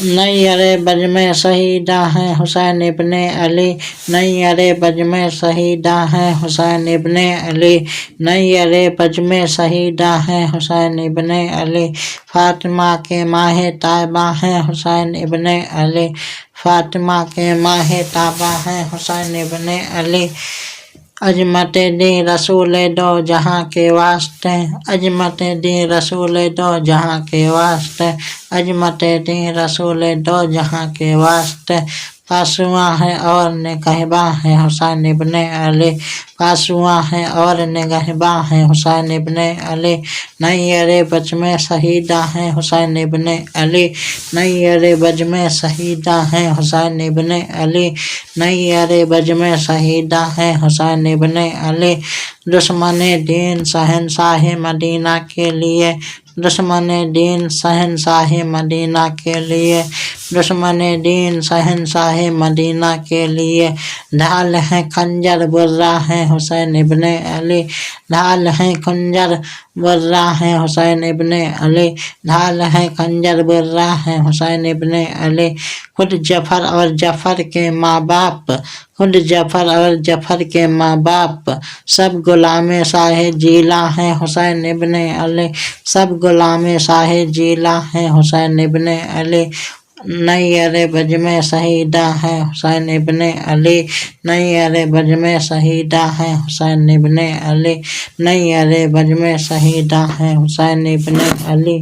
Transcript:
نہیں ارے بج میں شہیدہ ہیں حسین ابن علی، نہیں ارے بج میں شہیدہ ہیں حسین ابن علی، نہیں ارے بج میں شہیدہ ہیں حسین ابن علی، فاطمہ کے ماہ طیبہ ہیں حسین ابن علی، فاطمہ کے ماہ طیبہ ہیں حسین ابن علی، عظمت دین رسول دو جہاں کے واسطے، عظمت دین رسول دو جہاں کے واسطے، عظمت دین رسول دو جہاں کے واسطے، پاسواں ہے اور نگہباں ہے حسین ابن علی، پاسواں ہے اور نگہباں ہے حسین ابن علی، نہیں ارے بج میں شہیدہ ہیں حسین ابن علی، نہیں ارے بج میں شہیدہ ہیں حسین ابن علی، نہیں ارے بج میں شہیدہ ہیں حسین ابن علی، دشمن دین شہنشاہ مدینہ کے لیے، دشمن دین شہنشاہ مدینہ کے لیے، دشمن دین شہنشاہ مدینہ کے لیے، ڈھال ہے خنجر برہ ہے حسین ابن علی، ڈھال ہے خنجر برہ ہے حسین ابن علی، ڈھال ہے خنجر برہ ہے حسین ابن علی، خود جعفر اور جعفر کے ماں باپ، خود جعفر اور جعفر کے ماں باپ، سب غلام شاہ جیلا ہیں حسین ابن علی، سب غلام شاہ جیلا ہیں حسین ابن علی، نہیں ارے بج میں شہیدہ ہیں حسین ابن علی، نہیں ارے بج میں شہیدہ ہیں حسین ابن علی، نہیں ارے بج میں شہیدہ ہیں حسین ابن علی۔